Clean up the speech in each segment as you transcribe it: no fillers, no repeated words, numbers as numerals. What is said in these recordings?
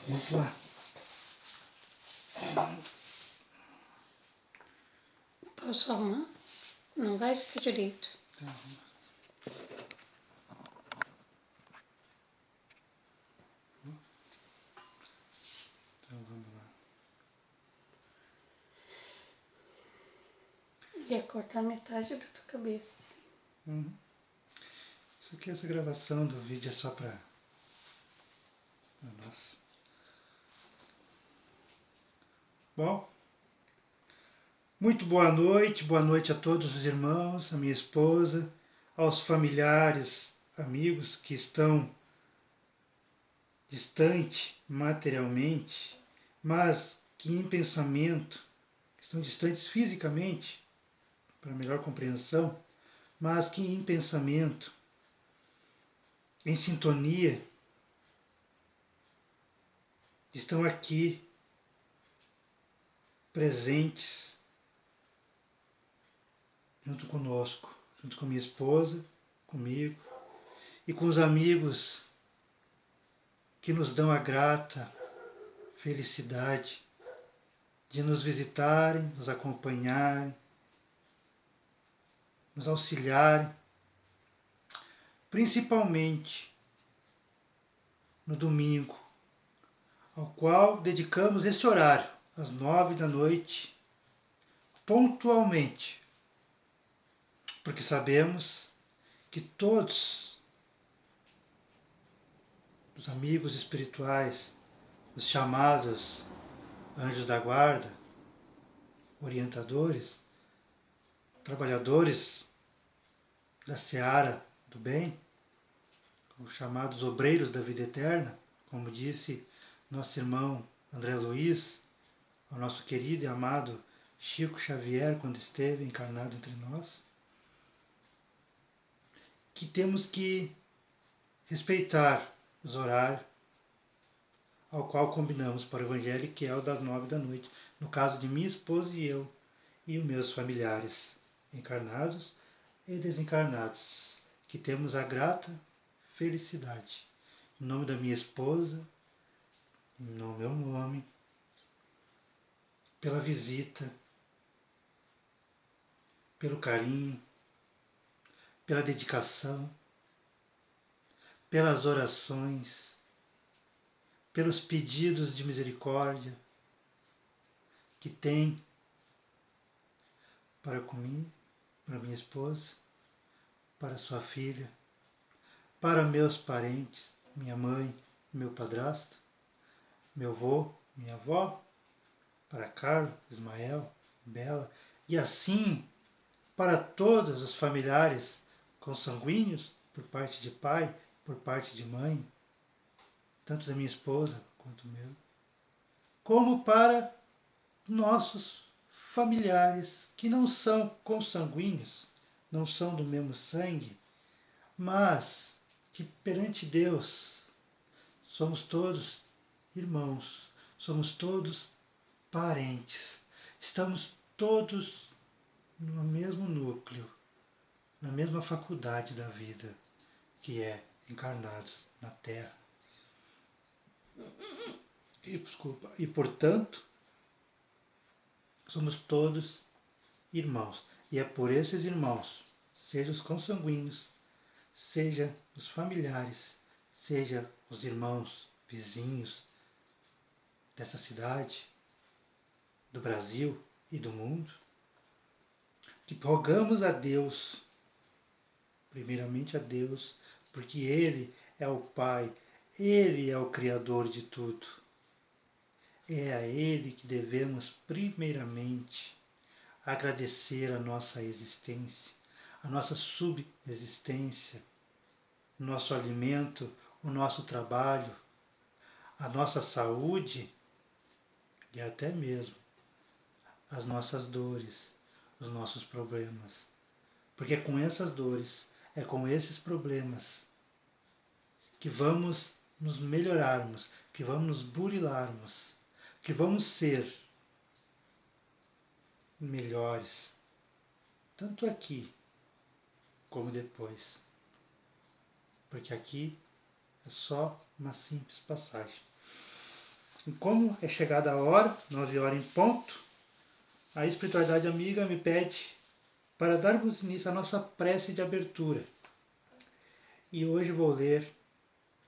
Vamos lá. Posso arrumar? Não vai ficar direito. Então vamos lá. Ia cortar metade da tua cabeça. Isso aqui, essa gravação do vídeo é só para nós. Bom, muito boa noite a todos os irmãos, a minha esposa, aos familiares, amigos que estão distante materialmente, mas que em pensamento, que estão distantes fisicamente, para melhor compreensão, mas que em pensamento, em sintonia, estão aqui presentes junto conosco, junto com minha esposa, comigo e com os amigos que nos dão a grata felicidade de nos visitarem, nos acompanharem, nos auxiliarem, principalmente no domingo, ao qual dedicamos este horário, às 9 da noite, pontualmente, porque sabemos que todos os amigos espirituais, os chamados anjos da guarda, orientadores, trabalhadores da seara do bem, os chamados obreiros da vida eterna, como disse nosso irmão André Luiz, o nosso querido e amado Chico Xavier, quando esteve encarnado entre nós, que temos que respeitar os horários ao qual combinamos para o Evangelho, que é o das 9 da noite, no caso de minha esposa e eu, e os meus familiares, encarnados e desencarnados, que temos a grata felicidade, em nome da minha esposa, no meu nome, pela visita, pelo carinho, pela dedicação, pelas orações, pelos pedidos de misericórdia que tem para comigo, para minha esposa, para sua filha, para meus parentes, minha mãe, meu padrasto, meu avô, minha avó, para Carlos, Ismael, Bela, e assim para todos os familiares consanguíneos, por parte de pai, por parte de mãe, tanto da minha esposa quanto meu, como para nossos familiares que não são consanguíneos, não são do mesmo sangue, mas que perante Deus somos todos irmãos, somos todos parentes, estamos todos no mesmo núcleo, na mesma faculdade da vida, que é encarnados na Terra. E portanto, somos todos irmãos. E é por esses irmãos, seja os consanguíneos, seja os familiares, seja os irmãos vizinhos dessa cidade, do Brasil e do mundo, que rogamos a Deus, primeiramente a Deus, porque Ele é o Pai, Ele é o Criador de tudo. É a Ele que devemos primeiramente agradecer a nossa existência, a nossa subexistência, o nosso alimento, o nosso trabalho, a nossa saúde e até mesmo as nossas dores, os nossos problemas. Porque é com essas dores, é com esses problemas que vamos nos melhorarmos, que vamos nos burilarmos, que vamos ser melhores, tanto aqui como depois. Porque aqui é só uma simples passagem. E como é chegada a hora, 9h em ponto, a espiritualidade amiga me pede para darmos início à nossa prece de abertura. E hoje vou ler,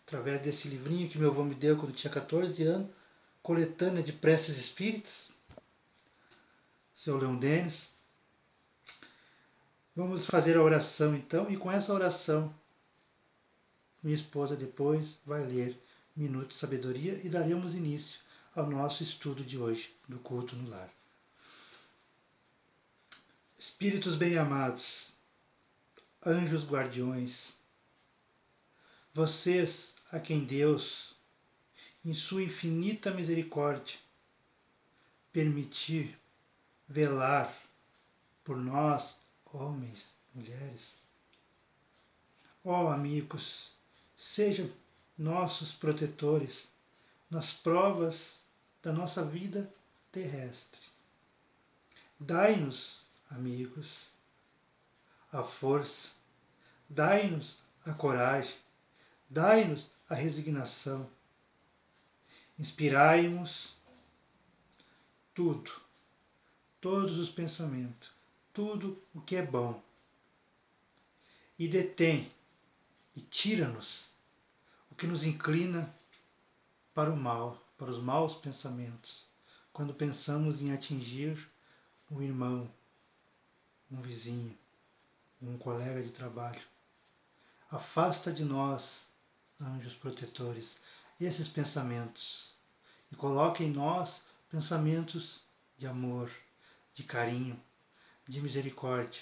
através desse livrinho que meu avô me deu quando tinha 14 anos, Coletânea de Preces Espíritas, seu Leon Denis. Vamos fazer a oração então, e com essa oração, minha esposa depois vai ler Minuto de Sabedoria e daremos início ao nosso estudo de hoje, do culto no lar. Espíritos bem-amados, anjos guardiões, vocês a quem Deus, em sua infinita misericórdia, permitir velar por nós, homens, mulheres. Ó amigos, sejam nossos protetores nas provas da nossa vida terrestre. Dai-nos, amigos, a força, dai-nos a coragem, dai-nos a resignação. Inspirai-nos tudo, todos os pensamentos, tudo o que é bom. E detém e tira-nos o que nos inclina para o mal, para os maus pensamentos, quando pensamos em atingir um irmão, um vizinho, um colega de trabalho. Afasta de nós, anjos protetores, esses pensamentos e coloque em nós pensamentos de amor, de carinho, de misericórdia,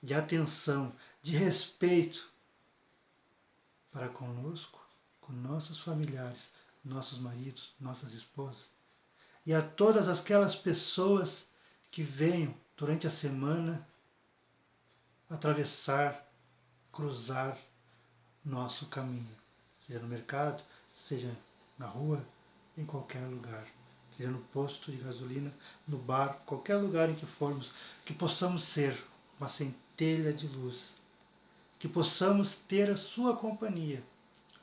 de atenção, de respeito para conosco, com nossos familiares, nossos maridos, nossas esposas, e a todas aquelas pessoas que venham durante a semana atravessar, cruzar nosso caminho, seja no mercado, seja na rua, em qualquer lugar, seja no posto de gasolina, no bar, qualquer lugar em que formos, que possamos ser uma centelha de luz, que possamos ter a sua companhia,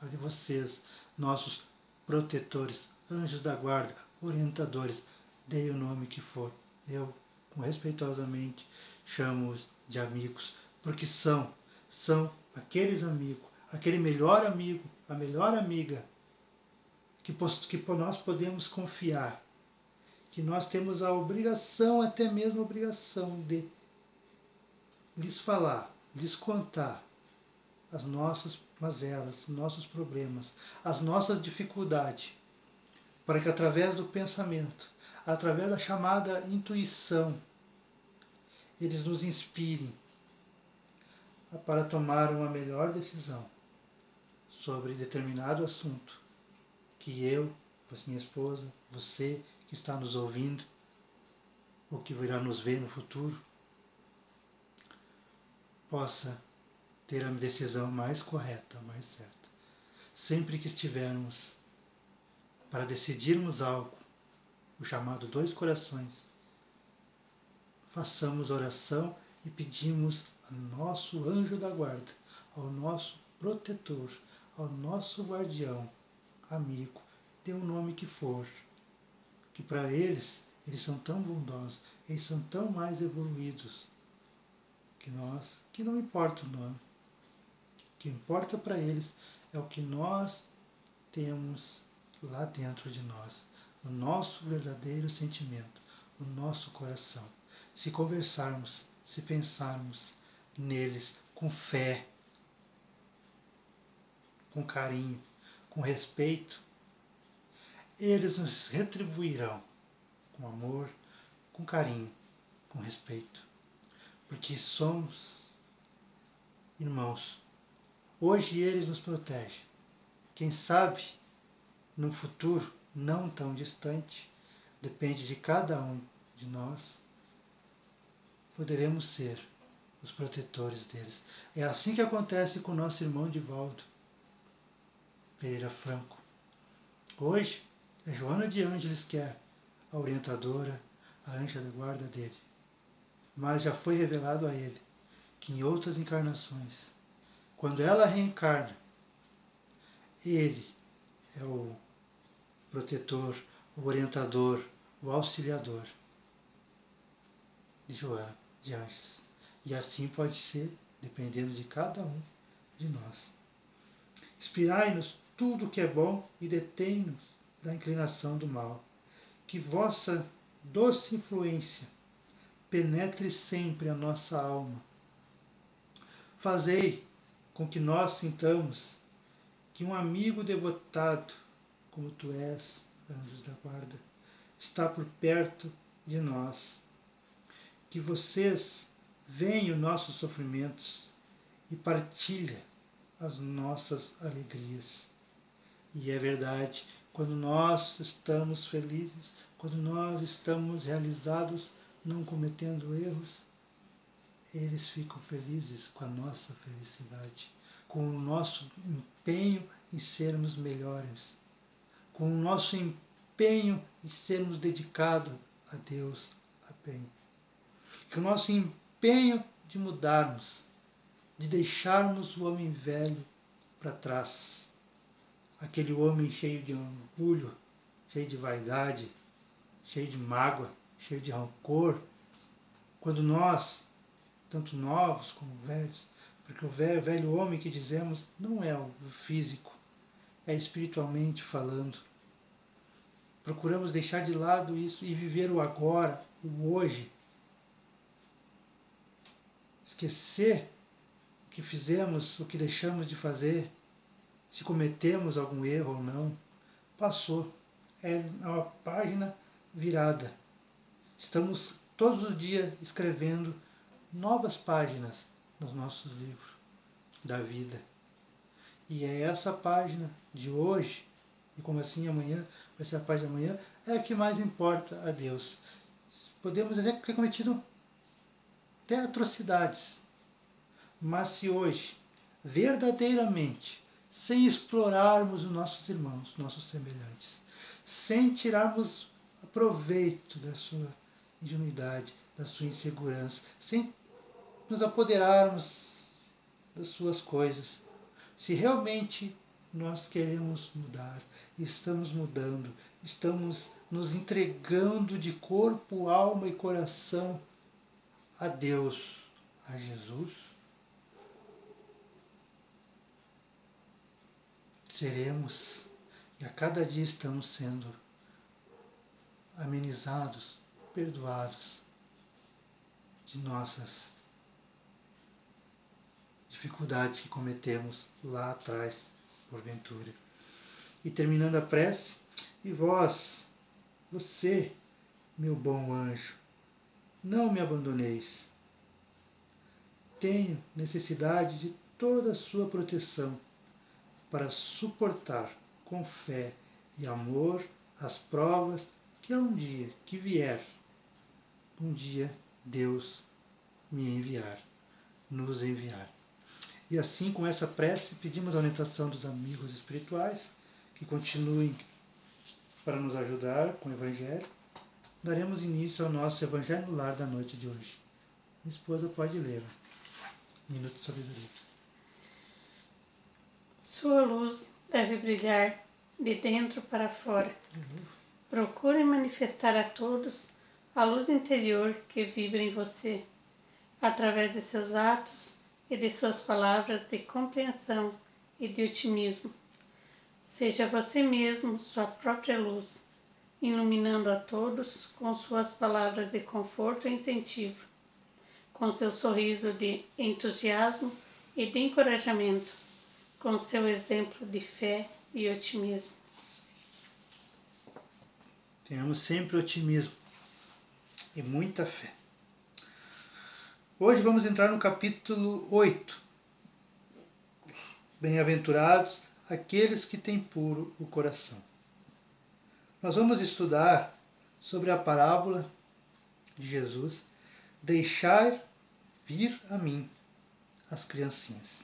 a de vocês, nossos protetores, anjos da guarda, orientadores, dei o nome que for. Eu, respeitosamente, chamo-os de amigos, porque são aqueles amigos, aquele melhor amigo, a melhor amiga, que nós podemos confiar, que nós temos a obrigação, até mesmo a obrigação de lhes falar, lhes contar as nossas mazelas, os nossos problemas, as nossas dificuldades, para que através do pensamento, através da chamada intuição, eles nos inspirem para tomar uma melhor decisão sobre determinado assunto que eu, minha esposa, você que está nos ouvindo, ou que virá nos ver no futuro, possa ter a decisão mais correta, mais certa. Sempre que estivermos para decidirmos algo, o chamado dois corações, façamos oração e pedimos ao nosso anjo da guarda, ao nosso protetor, ao nosso guardião, amigo, dê o nome que for, que para eles são tão bondosos, eles são tão mais evoluídos que nós, que não importa o nome. O que importa para eles é o que nós temos lá dentro de nós, o nosso verdadeiro sentimento, o nosso coração. Se conversarmos, se pensarmos neles com fé, com carinho, com respeito, eles nos retribuirão com amor, com carinho, com respeito. Porque somos irmãos. Hoje eles nos protegem. Quem sabe, no futuro não tão distante, depende de cada um de nós, poderemos ser os protetores deles. É assim que acontece com o nosso irmão Divaldo Pereira Franco. Hoje é Joana de Ângeles que é a orientadora, a anja da guarda dele. Mas já foi revelado a ele que em outras encarnações, quando ela reencarna, ele é o protetor, o orientador, o auxiliador de Joana, de Anjos. E assim pode ser, dependendo de cada um de nós. Inspirai-nos tudo o que é bom e detém-nos da inclinação do mal. Que vossa doce influência penetre sempre a nossa alma. Fazei com que nós sintamos que um amigo devotado, como tu és, anjos da guarda, está por perto de nós. Que vocês veem os nossos sofrimentos e partilhem as nossas alegrias. E é verdade, quando nós estamos felizes, quando nós estamos realizados, não cometendo erros, eles ficam felizes com a nossa felicidade, com o nosso empenho em sermos melhores, com o nosso empenho em sermos dedicados a Deus, a bem. Que o nosso empenho de mudarmos, de deixarmos o homem velho para trás, aquele homem cheio de orgulho, cheio de vaidade, cheio de mágoa, cheio de rancor, quando nós, tanto novos como velhos, porque o velho homem que dizemos não é o físico, é espiritualmente falando. Procuramos deixar de lado isso e viver o agora, o hoje. Esquecer o que fizemos, o que deixamos de fazer, se cometemos algum erro ou não, passou. É uma página virada. Estamos todos os dias escrevendo novas páginas nos nossos livros da vida. E é essa página de hoje, e como assim amanhã, vai ser a página de amanhã, é a que mais importa a Deus. Podemos até ter cometido até atrocidades, mas se hoje, verdadeiramente, sem explorarmos os nossos irmãos, nossos semelhantes, sem tirarmos proveito da sua ingenuidade, da sua insegurança, sem nos apoderarmos das suas coisas, se realmente nós queremos mudar, estamos mudando, estamos nos entregando de corpo, alma e coração a Deus, a Jesus, seremos, e a cada dia estamos sendo amenizados, perdoados de nossas dificuldades que cometemos lá atrás, porventura. E terminando a prece, e vós, você, meu bom anjo, não me abandoneis. Tenho necessidade de toda a sua proteção para suportar com fé e amor as provas que um dia que vier, um dia Deus me enviar, nos enviar. E assim, com essa prece, pedimos a orientação dos amigos espirituais que continuem para nos ajudar com o Evangelho. Daremos início ao nosso Evangelho no Lar da noite de hoje. Minha esposa pode ler. Minuto de Sabedoria. Sua luz deve brilhar de dentro para fora. Procure manifestar a todos a luz interior que vibra em você, através de seus atos e de suas palavras de compreensão e de otimismo. Seja você mesmo sua própria luz, iluminando a todos com suas palavras de conforto e incentivo, com seu sorriso de entusiasmo e de encorajamento, com seu exemplo de fé e otimismo. Tenhamos sempre otimismo e muita fé. Hoje vamos entrar no capítulo 8. Bem-aventurados aqueles que têm puro o coração. Nós vamos estudar sobre a parábola de Jesus, deixar vir a mim as criancinhas.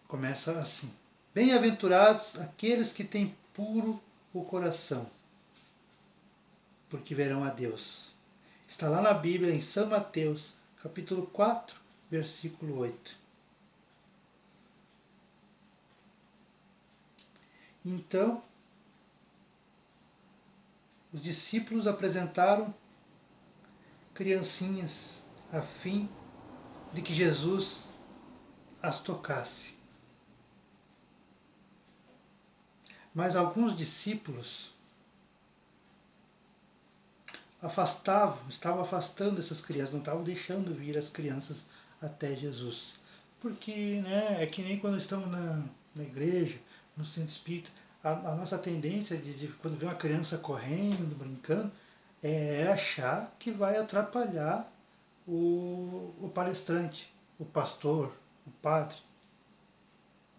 Começa assim: bem-aventurados aqueles que têm puro o coração, porque verão a Deus. Está lá na Bíblia, em São Mateus, capítulo 4, versículo 8. Então, os discípulos apresentaram criancinhas a fim de que Jesus as tocasse. Mas alguns discípulos estavam afastando essas crianças, não estavam deixando vir as crianças até Jesus. Porque é que nem quando estamos na igreja, no centro espírita, a nossa tendência de quando vê uma criança correndo, brincando, é achar que vai atrapalhar o palestrante, o pastor, o padre.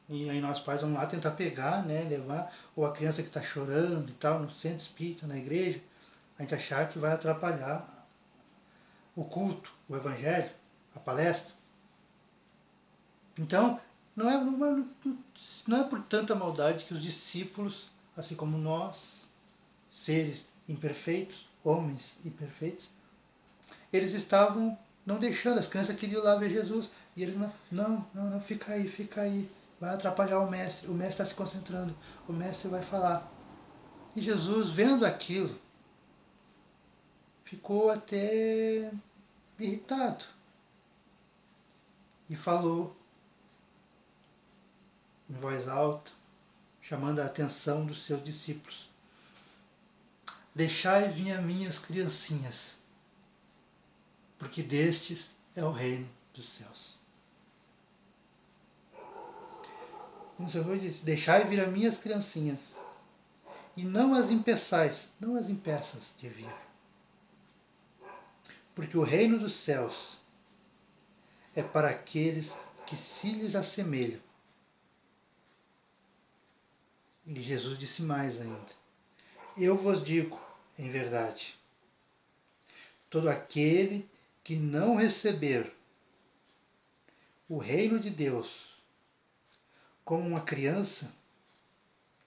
E aí nós pais vamos lá tentar pegar, levar, ou a criança que está chorando e tal, no centro espírita, na igreja, a gente achar que vai atrapalhar o culto, o evangelho, a palestra. Então, não é por tanta maldade que os discípulos, assim como nós, seres imperfeitos, homens imperfeitos, eles estavam não deixando, as crianças queriam lá ver Jesus, e eles não, fica aí, vai atrapalhar o mestre está se concentrando, o mestre vai falar. E Jesus, vendo aquilo, ficou até irritado e falou em voz alta, chamando a atenção dos seus discípulos: deixai vir a minhas criancinhas, porque destes é o reino dos céus. O Senhor disse: deixai vir a minhas criancinhas, e não as impeçais, não as impeças de vir. Porque o reino dos céus é para aqueles que se lhes assemelham. E Jesus disse mais ainda: eu vos digo, em verdade, todo aquele que não receber o reino de Deus como uma criança,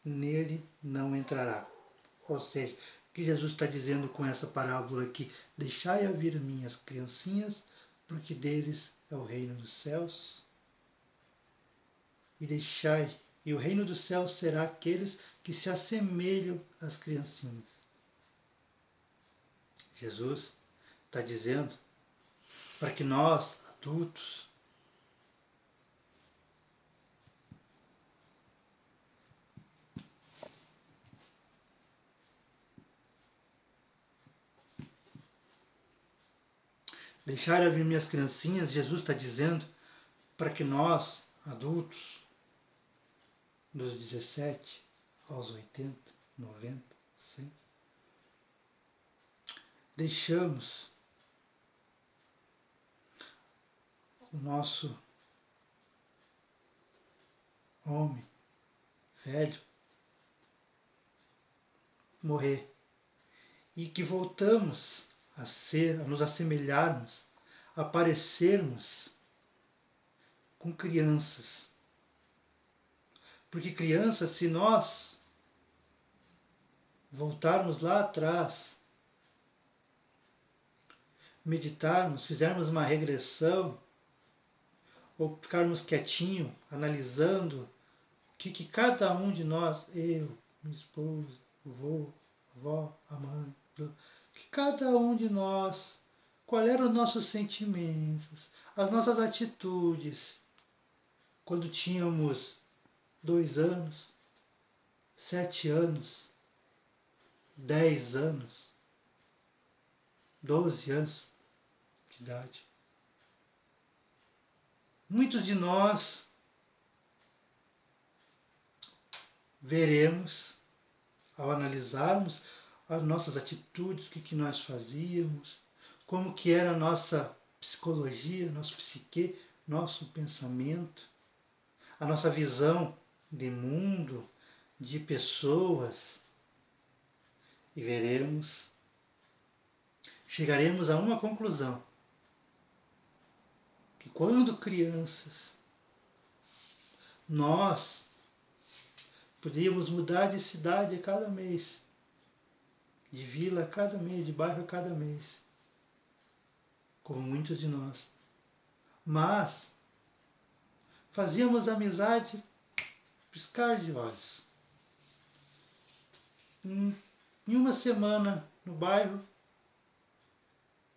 nele não entrará. Ou seja, o que Jesus está dizendo com essa parábola aqui? Deixai a vir minhas criancinhas, porque deles é o reino dos céus. E o reino dos céus será aqueles que se assemelham às criancinhas. Jesus está dizendo para que nós, adultos, deixar a vir minhas criancinhas, Jesus está dizendo para que nós, adultos, dos 17 aos 80, 90, 100, deixamos o nosso homem velho morrer e que voltamos a nos assemelharmos, a parecermos com crianças. Porque crianças, se nós voltarmos lá atrás, meditarmos, fizermos uma regressão, ou ficarmos quietinho, analisando o que cada um de nós, eu, minha esposa, o vô, a avó, a mãe, que cada um de nós, qual eram os nossos sentimentos, as nossas atitudes, quando tínhamos 2 anos, 7 anos, 10 anos, 12 anos de idade. Muitos de nós veremos, ao analisarmos as nossas atitudes, o que nós fazíamos, como que era a nossa psicologia, nosso psique, nosso pensamento, a nossa visão de mundo, de pessoas, e chegaremos a uma conclusão: que quando crianças, nós podíamos mudar de cidade a cada mês, de vila a cada mês, de bairro a cada mês, como muitos de nós. Mas fazíamos amizade piscar de olhos. Em uma semana no bairro,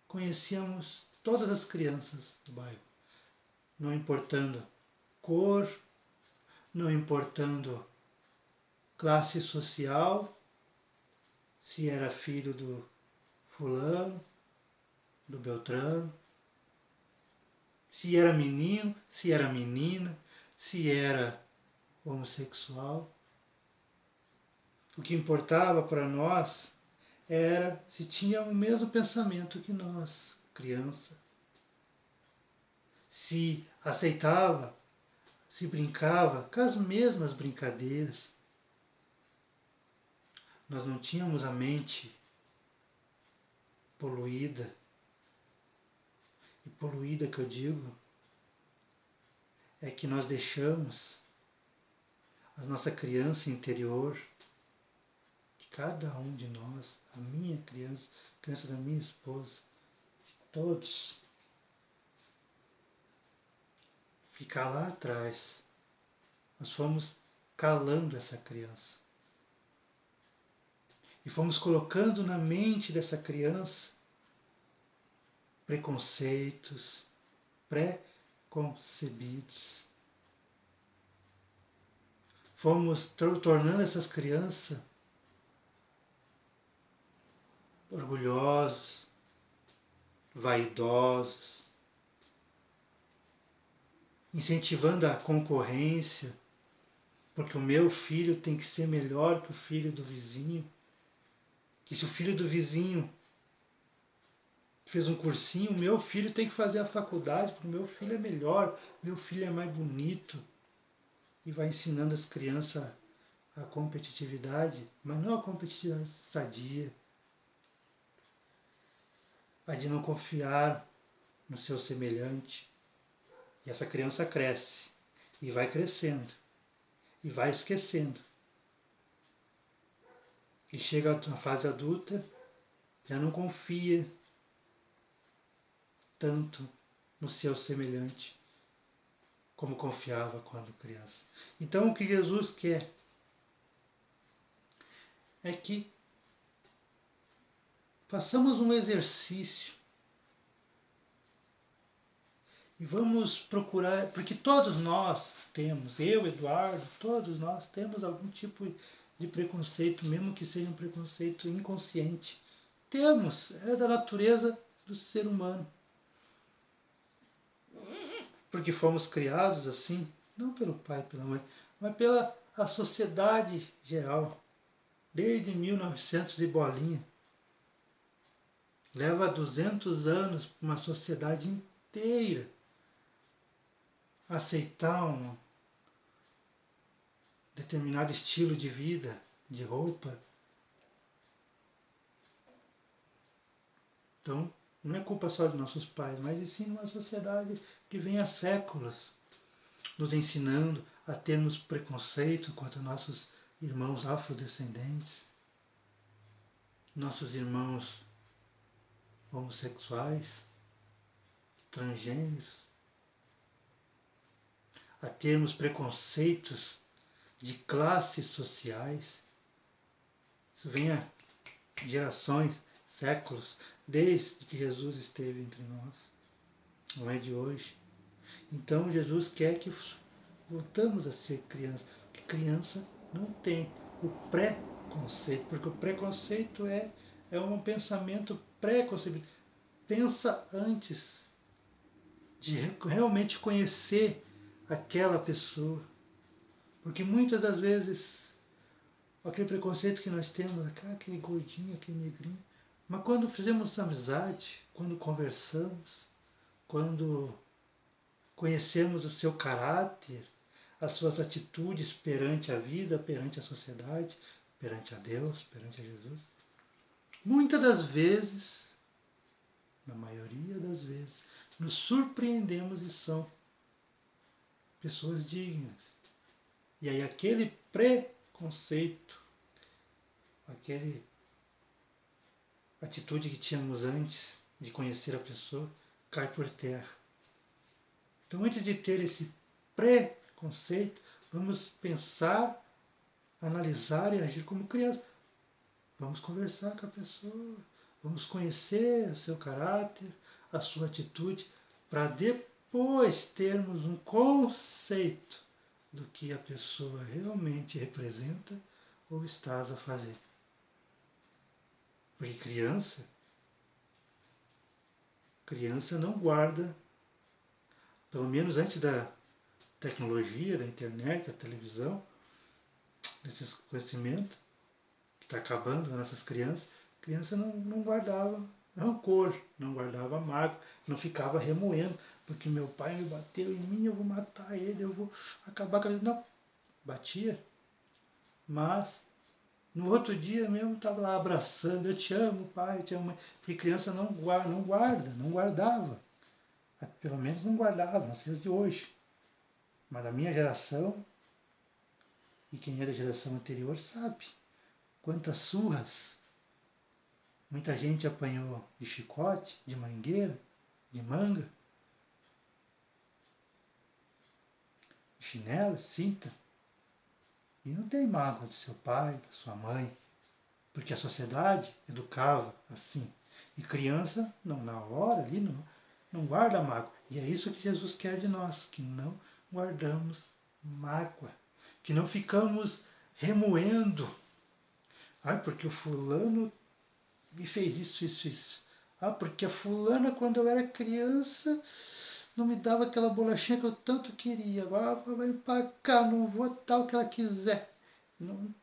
conhecíamos todas as crianças do bairro, não importando cor, não importando classe social, se era filho do fulano, do Beltrano, se era menino, se era menina, se era homossexual. O que importava para nós era se tinha o mesmo pensamento que nós, criança. Se aceitava, se brincava com as mesmas brincadeiras. Nós não tínhamos a mente poluída. E poluída que eu digo é que nós deixamos a nossa criança interior, cada um de nós, a minha criança, a criança da minha esposa, de todos, ficar lá atrás. Nós fomos calando essa criança. E fomos colocando na mente dessa criança preconceitos, pré-concebidos. Fomos tornando essas crianças orgulhosos, vaidosos, incentivando a concorrência, porque o meu filho tem que ser melhor que o filho do vizinho, que se o filho do vizinho fez um cursinho, o meu filho tem que fazer a faculdade, porque o meu filho é melhor, meu filho é mais bonito. E vai ensinando as crianças a competitividade, mas não a competitividade sadia, a de não confiar no seu semelhante. E essa criança cresce, e vai crescendo, e vai esquecendo. E chega na fase adulta, já não confia tanto no seu semelhante como confiava quando criança. Então o que Jesus quer é que façamos um exercício e vamos procurar, porque todos nós temos, eu, Eduardo, todos nós temos algum tipo de preconceito, mesmo que seja um preconceito inconsciente. Temos, é da natureza do ser humano. Porque fomos criados assim, não pelo pai e pela mãe, mas pela a sociedade geral, desde 1900 e bolinha. Leva 200 anos para uma sociedade inteira aceitar um determinado estilo de vida, de roupa. Então, não é culpa só de nossos pais, mas e sim uma sociedade que vem há séculos nos ensinando a termos preconceito contra nossos irmãos afrodescendentes, nossos irmãos homossexuais, transgêneros, a termos preconceitos de classes sociais. Isso vem há gerações, séculos, desde que Jesus esteve entre nós. Não é de hoje. Então Jesus quer que voltamos a ser criança, porque criança não tem o preconceito, porque o preconceito é um pensamento pré-concebido. Pensa antes de realmente conhecer aquela pessoa. Porque muitas das vezes aquele preconceito que nós temos, aquele gordinho, aquele negrinho, mas quando fizemos amizade, quando conversamos, quando conhecemos o seu caráter, as suas atitudes perante a vida, perante a sociedade, perante a Deus, perante a Jesus, muitas das vezes, na maioria das vezes, nos surpreendemos e são pessoas dignas. E aí aquele preconceito, aquela atitude que tínhamos antes de conhecer a pessoa, cai por terra. Então, antes de ter esse preconceito, vamos pensar, analisar e agir como criança. Vamos conversar com a pessoa, vamos conhecer o seu caráter, a sua atitude, para depois termos um conceito do que a pessoa realmente representa ou estás a fazer. Porque criança não guarda, pelo menos antes da tecnologia, da internet, da televisão, desses conhecimentos que está acabando nas nossas crianças, criança não guardava rancor, não guardava mágoa, não ficava remoendo, porque meu pai me bateu em mim, eu vou matar ele, eu vou acabar com a vida. Não, batia, mas no outro dia mesmo estava lá abraçando, eu te amo, pai, eu te amo, mãe. Porque criança não guardava. Pelo menos não guardava, não sei as de hoje. Mas a minha geração, e quem é da geração anterior sabe, quantas surras muita gente apanhou de chicote, de mangueira, de manga, de chinelo, cinta. E não tem mágoa do seu pai, da sua mãe, porque a sociedade educava assim. E criança, não, na hora ali, não guarda mágoa. E é isso que Jesus quer de nós, que não guardamos mágoa, que não ficamos remoendo. Ai, porque o fulano me fez isso, isso, isso. Ah, porque a fulana, quando eu era criança, não me dava aquela bolachinha que eu tanto queria. Agora vai pra cá, não vou dar o que ela quiser. Não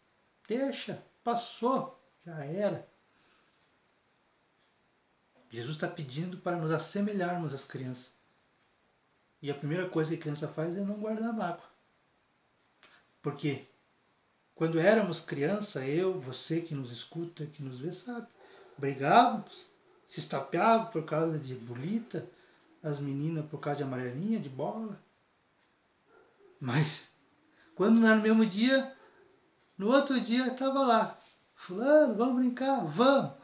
deixa, passou, já era. Jesus está pedindo para nos assemelharmos às crianças. E a primeira coisa que a criança faz é não guardar mágoa. Porque quando éramos criança, eu, você que nos escuta, que nos vê, sabe, brigávamos, se estapeávamos por causa de bolita, as meninas por causa de amarelinha, de bola. Mas quando não era no mesmo dia, no outro dia estava lá. Fulano, vamos brincar? Vamos.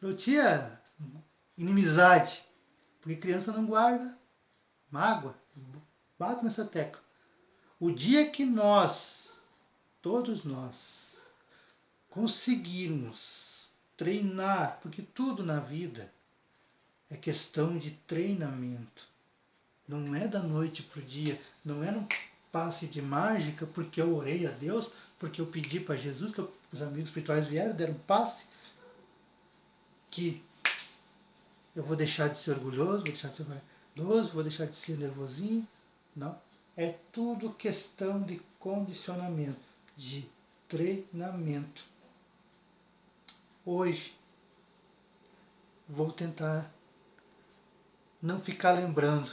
Não tinha inimizade. Porque criança não guarda mágoa. Bato nessa tecla. O dia que nós, todos nós, conseguirmos treinar, porque tudo na vida é questão de treinamento. Não é da noite para o dia, não é num passe de mágica, porque eu orei a Deus, porque eu pedi para Jesus, que os amigos espirituais vieram, deram um passe, que eu vou deixar de ser orgulhoso, vou deixar de ser vaidoso, vou deixar de ser nervosinho. Não. É tudo questão de condicionamento, de treinamento. Hoje, vou tentar não ficar lembrando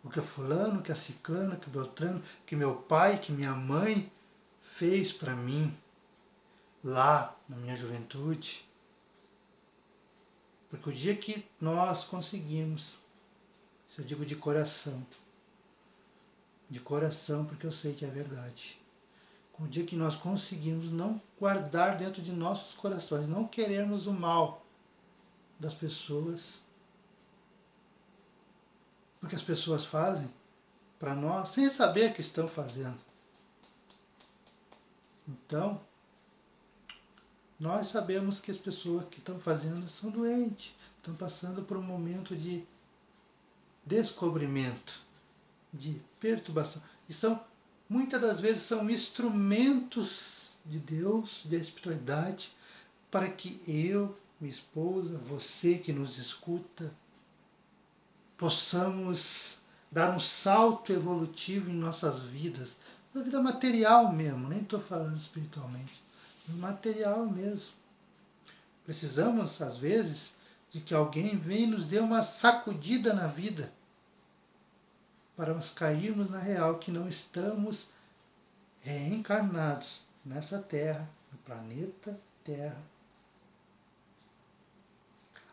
o que a fulano, que a ciclana, que o beltrano, que meu pai, que minha mãe fez para mim lá na minha juventude. Porque o dia que nós conseguimos, isso eu digo de coração, porque eu sei que é verdade. O dia que nós conseguimos não guardar dentro de nossos corações, não querermos o mal das pessoas, porque as pessoas fazem para nós sem saber o que estão fazendo. Então, nós sabemos que as pessoas que estão fazendo são doentes, estão passando por um momento de descobrimento, de perturbação. E muitas das vezes são instrumentos de Deus, de espiritualidade, para que eu, minha esposa, você que nos escuta, possamos dar um salto evolutivo em nossas vidas, na vida material mesmo, nem estou falando espiritualmente, material mesmo. Precisamos, às vezes, de que alguém venha e nos dê uma sacudida na vida, para nós cairmos na real que não estamos reencarnados nessa Terra, no planeta Terra,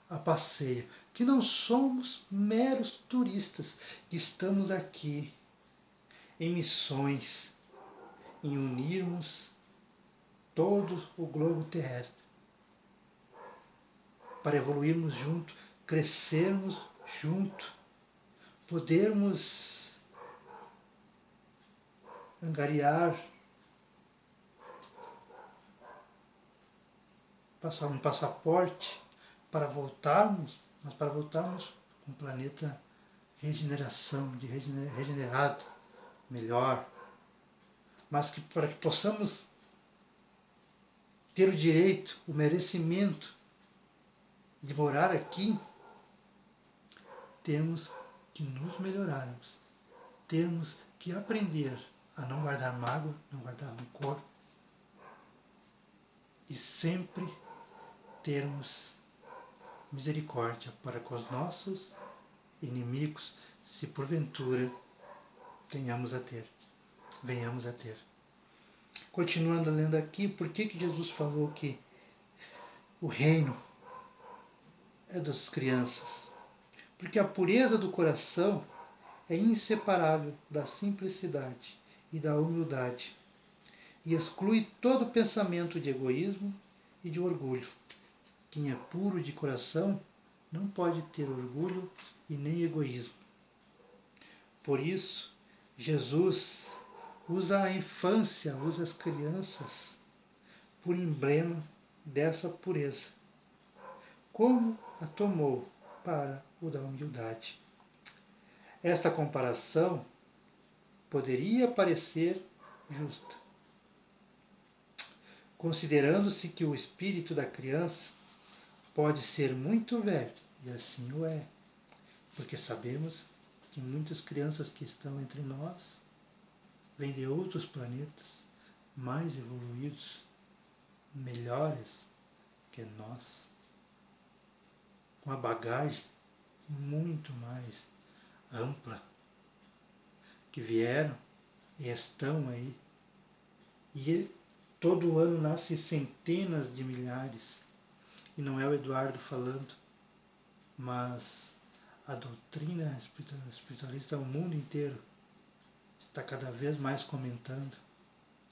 a passeio, que não somos meros turistas, que estamos aqui em missões, em unirmos todo o globo terrestre, para evoluirmos junto, crescermos junto, podermos angariar passar um passaporte para voltarmos, mas para voltarmos com um planeta regenerado, melhor, mas que para que possamos ter o direito, o merecimento de morar aqui, temos que nos melhorarmos. Temos que aprender a não guardar mágoa, não guardar rancor e sempre termos misericórdia para com os nossos inimigos, se porventura venhamos a ter. Continuando lendo aqui, por que Jesus falou que o reino é das crianças? Porque a pureza do coração é inseparável da simplicidade e da humildade e exclui todo pensamento de egoísmo e de orgulho. Quem é puro de coração não pode ter orgulho e nem egoísmo. Por isso, Jesus usa a infância, usa as crianças por emblema dessa pureza, como a tomou para o da humildade. Esta comparação poderia parecer justa, considerando-se que o espírito da criança pode ser muito velho, e assim o é, porque sabemos que muitas crianças que estão entre nós vêm de outros planetas mais evoluídos, melhores que nós, com uma bagagem muito mais ampla, que vieram e estão aí. E todo ano nascem centenas de milhares. E não é o Eduardo falando, mas a doutrina espiritualista, o mundo inteiro, está cada vez mais comentando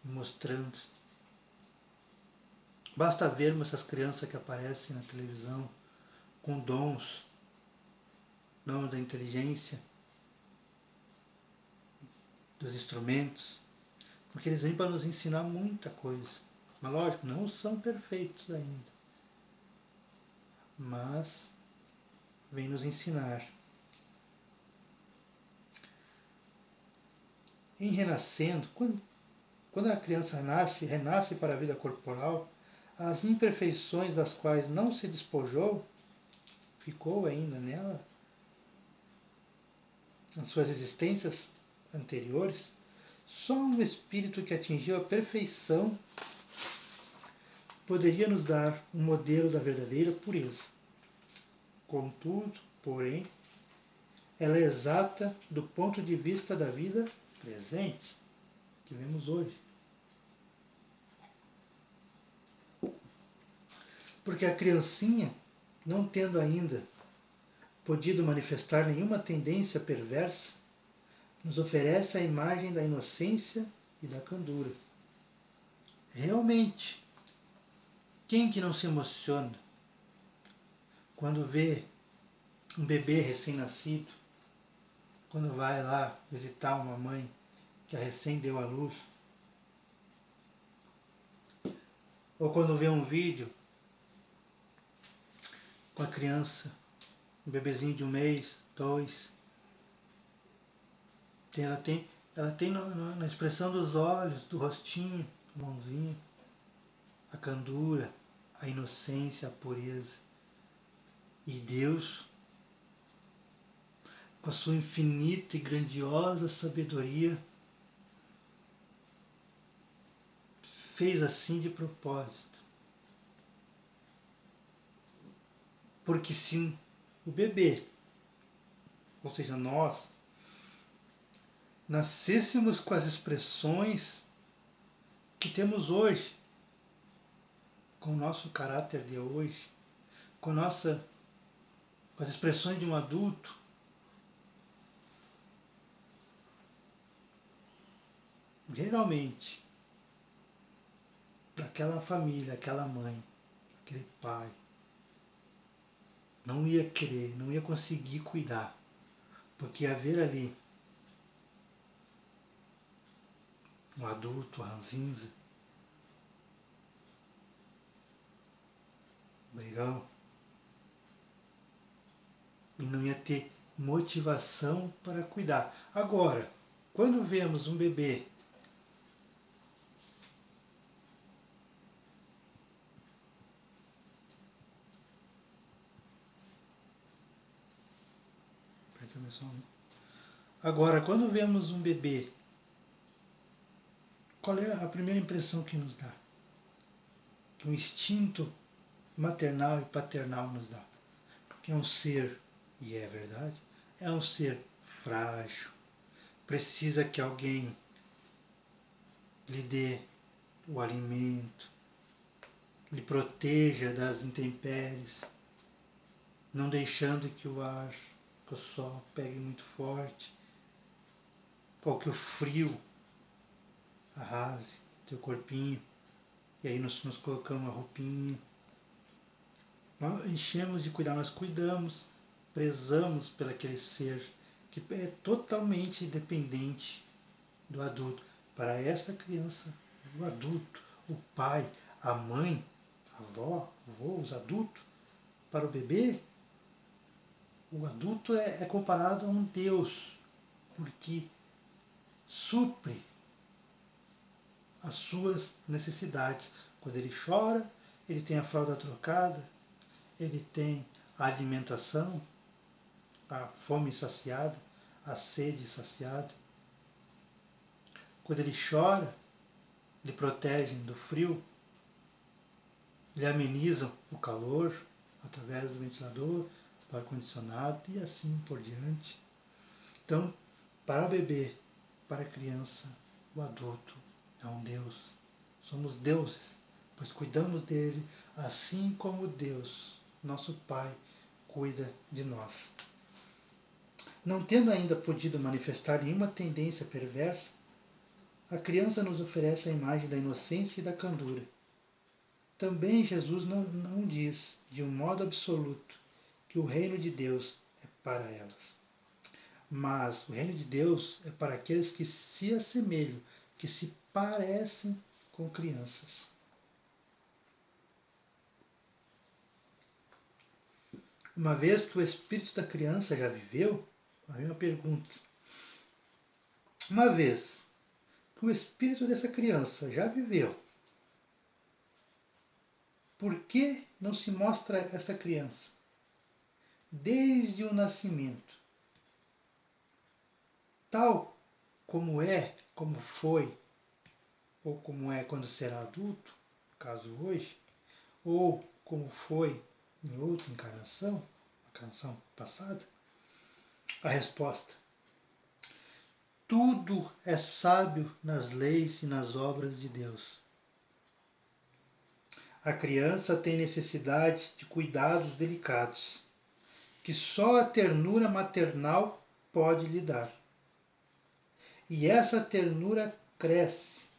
e mostrando. Basta vermos essas crianças que aparecem na televisão com dons da inteligência, dos instrumentos, porque eles vêm para nos ensinar muita coisa. Mas lógico, não são perfeitos ainda, mas vêm nos ensinar. Em renascendo, quando a criança renasce para a vida corporal, as imperfeições das quais não se despojou, ficou ainda nela, nas suas existências anteriores, só um espírito que atingiu a perfeição poderia nos dar um modelo da verdadeira pureza. Contudo, porém, ela é exata do ponto de vista da vida presente, que vemos hoje. Porque a criancinha, não tendo ainda podido manifestar nenhuma tendência perversa, nos oferece a imagem da inocência e da candura. Realmente, quem que não se emociona quando vê um bebê recém-nascido, quando vai lá visitar uma mãe que a recém deu à luz, ou quando vê um vídeo com a criança, um bebezinho de 1 mês, 2, ela tem na expressão dos olhos, do rostinho, a mãozinha, a candura, a inocência, a pureza. E Deus, com a sua infinita e grandiosa sabedoria, fez assim de propósito. Porque se o bebê, ou seja, nós, nascêssemos com as expressões que temos hoje, com o nosso caráter de hoje, com as expressões de um adulto, geralmente, aquela família, aquela mãe, aquele pai, não ia querer, não ia conseguir cuidar, porque ia ver ali um adulto ranzinza, brigão, e não ia ter motivação para cuidar. Agora, quando vemos um bebê qual é a primeira impressão que nos dá? Que um instinto maternal e paternal nos dá. Que é um ser, e é verdade, é um ser frágil, precisa que alguém lhe dê o alimento, lhe proteja das intempéries, não deixando que o ar, que o sol pegue muito forte, ou que o frio arrase teu corpinho, e aí nós colocamos uma roupinha. Nós enchemos de cuidar, nós cuidamos, prezamos por aquele ser que é totalmente dependente do adulto. Para esta criança, o adulto, o pai, a mãe, a avó, o avô, os adultos, para o bebê, o adulto é comparado a um Deus, porque supre as suas necessidades. Quando ele chora, ele tem a fralda trocada, ele tem a alimentação, a fome saciada, a sede saciada. Quando ele chora, lhe protegem do frio, lhe amenizam o calor através do ventilador, do ar-condicionado e assim por diante. Então, para o bebê, para a criança, o adulto é um Deus. Somos deuses, pois cuidamos dele assim como Deus, nosso Pai, cuida de nós. Não tendo ainda podido manifestar nenhuma tendência perversa, a criança nos oferece a imagem da inocência e da candura. Também Jesus não diz, de um modo absoluto, que o reino de Deus é para elas. Mas o reino de Deus é para aqueles que se assemelham, que se parecem com crianças. Uma vez que o espírito da criança já viveu, aí uma pergunta. Uma vez que o espírito dessa criança já viveu, por que não se mostra esta criança, desde o nascimento, tal como é, como foi, ou como é quando será adulto, no caso hoje, ou como foi em outra encarnação passada? A resposta: tudo é sábio nas leis e nas obras de Deus. A criança tem necessidade de cuidados delicados, que só a ternura maternal pode lhe dar. E essa ternura cresce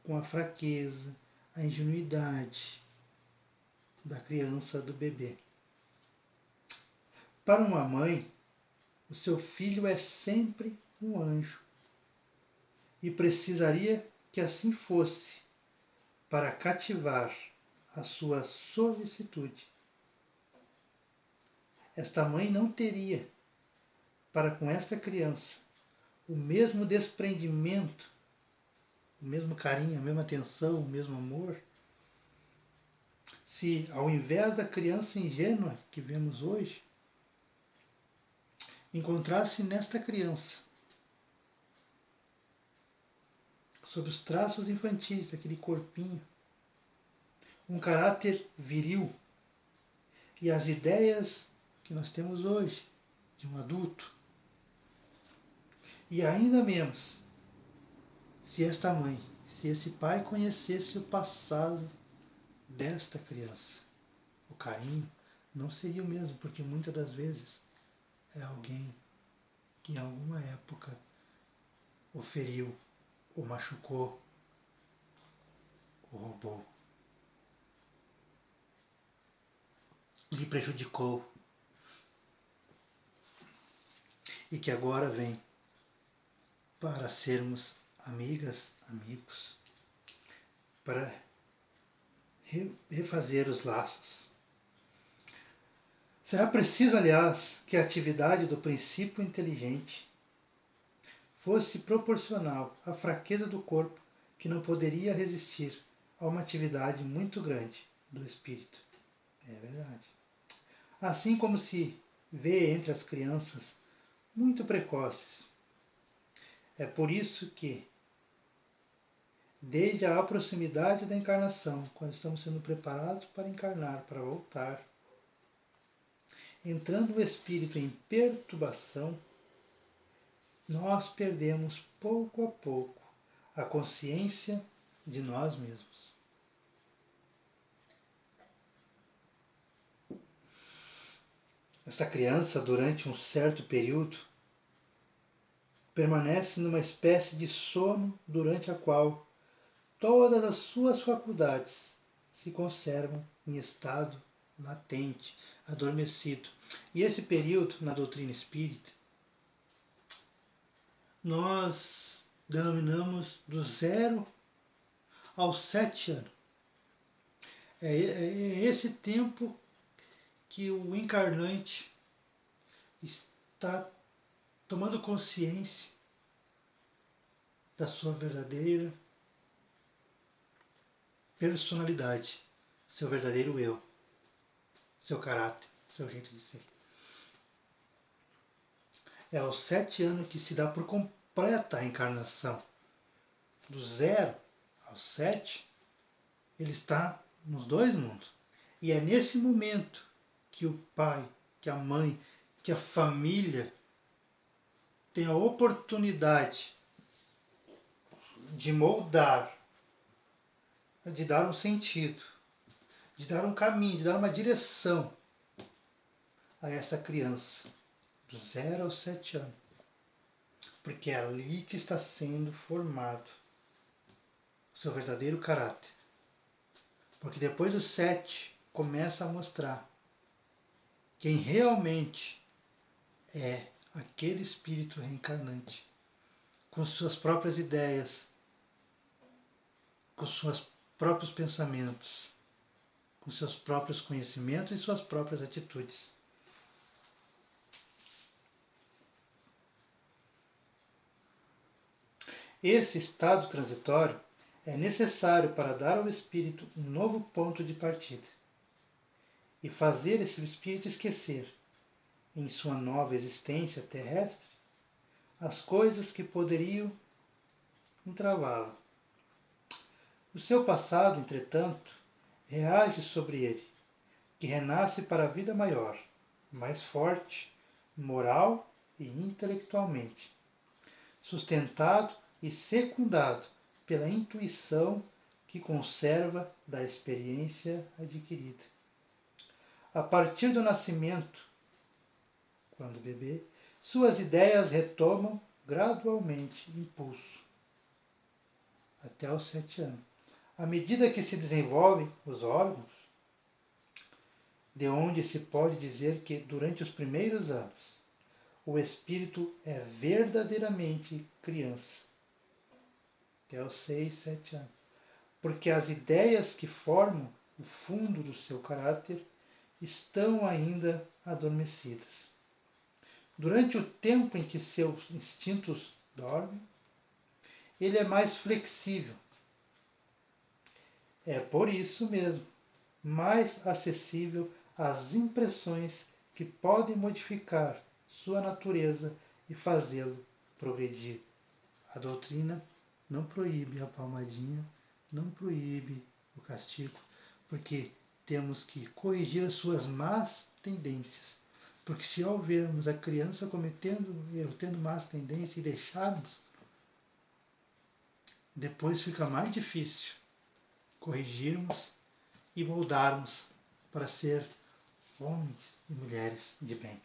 com a fraqueza, a ingenuidade da criança, do bebê. Para uma mãe, o seu filho é sempre um anjo e precisaria que assim fosse para cativar a sua solicitude. Esta mãe não teria para com esta criança o mesmo desprendimento, o mesmo carinho, a mesma atenção, o mesmo amor, se ao invés da criança ingênua que vemos hoje, encontrasse nesta criança, sob os traços infantis daquele corpinho, um caráter viril e as ideias que nós temos hoje de um adulto. E ainda menos se esta mãe, se esse pai conhecesse o passado desta criança. O carinho não seria o mesmo, porque muitas das vezes é alguém que em alguma época o feriu, o machucou, o roubou, lhe prejudicou e que agora vem para sermos amigas, amigos, para refazer os laços. Será preciso, aliás, que a atividade do princípio inteligente fosse proporcional à fraqueza do corpo, que não poderia resistir a uma atividade muito grande do espírito. É verdade. Assim como se vê entre as crianças muito precoces. É por isso que, desde a proximidade da encarnação, quando estamos sendo preparados para encarnar, para voltar, entrando o espírito em perturbação, nós perdemos pouco a pouco a consciência de nós mesmos. Esta criança, durante um certo período, permanece numa espécie de sono durante a qual todas as suas faculdades se conservam em estado latente, adormecido. E esse período, na doutrina espírita, nós denominamos do 0 aos 7 anos. É esse tempo que o encarnante está tomando consciência da sua verdadeira personalidade, seu verdadeiro eu, seu caráter, seu jeito de ser. É aos 7 anos que se dá por completa a encarnação. Do 0 aos 7, ele está nos dois mundos. E é nesse momento que o pai, que a mãe, que a família tem a oportunidade de moldar, de dar um sentido, de dar um caminho, de dar uma direção a essa criança, do 0 aos 7 anos. Porque é ali que está sendo formado o seu verdadeiro caráter. Porque depois dos 7 começa a mostrar quem realmente é aquele espírito reencarnante, com suas próprias ideias, com seus próprios pensamentos, com seus próprios conhecimentos e suas próprias atitudes. Esse estado transitório é necessário para dar ao espírito um novo ponto de partida e fazer esse espírito esquecer, em sua nova existência terrestre, as coisas que poderiam entravá-lo. O seu passado, entretanto, reage sobre ele, que renasce para a vida maior, mais forte, moral e intelectualmente, sustentado e secundado pela intuição que conserva da experiência adquirida. A partir do nascimento, quando bebê, suas ideias retomam gradualmente impulso, até os 7 anos. À medida que se desenvolvem os órgãos, de onde se pode dizer que, durante os primeiros anos, o espírito é verdadeiramente criança, até os 6, 7 anos. Porque as ideias que formam o fundo do seu caráter estão ainda adormecidas. Durante o tempo em que seus instintos dormem, ele é mais flexível. É por isso mesmo mais acessível às impressões que podem modificar sua natureza e fazê-lo progredir. A doutrina não proíbe a palmadinha, não proíbe o castigo, porque temos que corrigir as suas más tendências. Porque se ao vermos a criança cometendo erro, tendo más tendências e deixarmos, depois fica mais difícil corrigirmos e moldarmos para ser homens e mulheres de bem.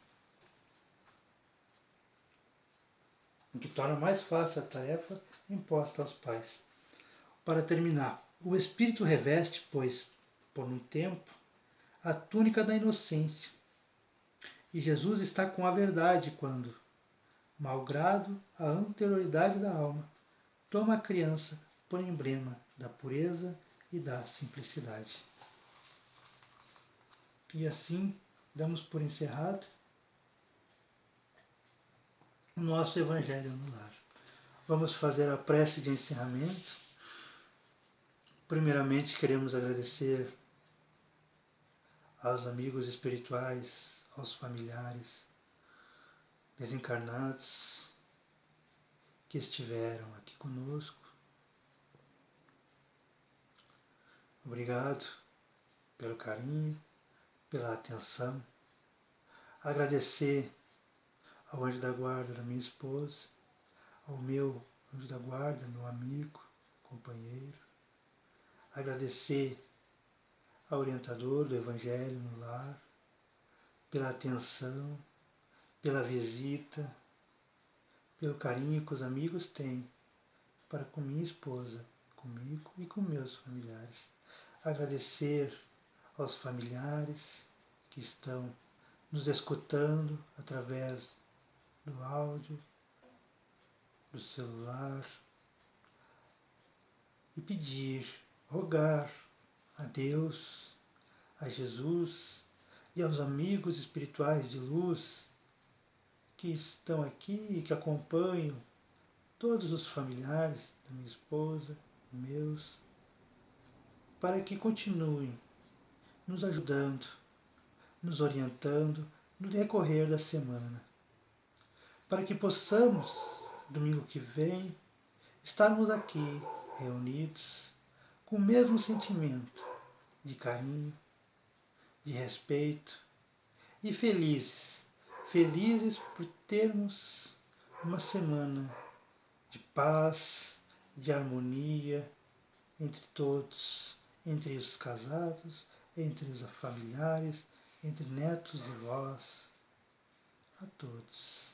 O que torna mais fácil a tarefa imposta aos pais. Para terminar, o espírito reveste, pois, por um tempo, a túnica da inocência. E Jesus está com a verdade quando, malgrado a anterioridade da alma, toma a criança por emblema da pureza e da simplicidade. E assim damos por encerrado o nosso Evangelho no Lar. Vamos fazer a prece de encerramento. Primeiramente, queremos agradecer aos amigos espirituais, aos familiares desencarnados que estiveram aqui conosco. Obrigado pelo carinho, pela atenção. Agradecer ao anjo da guarda da minha esposa, ao meu anjo da guarda, meu amigo, companheiro. Agradecer ao orientador do Evangelho no Lar, pela atenção, pela visita, pelo carinho que os amigos têm para com minha esposa, comigo e com meus familiares. Agradecer aos familiares que estão nos escutando através do áudio, do celular, e pedir, rogar a Deus, a Jesus e aos amigos espirituais de luz que estão aqui e que acompanham todos os familiares da minha esposa, meus, para que continuem nos ajudando, nos orientando no decorrer da semana, para que possamos, domingo que vem, estarmos aqui reunidos com o mesmo sentimento de carinho, de respeito e felizes por termos uma semana de paz, de harmonia entre todos, entre os casados, entre os familiares, entre netos e vós, a todos.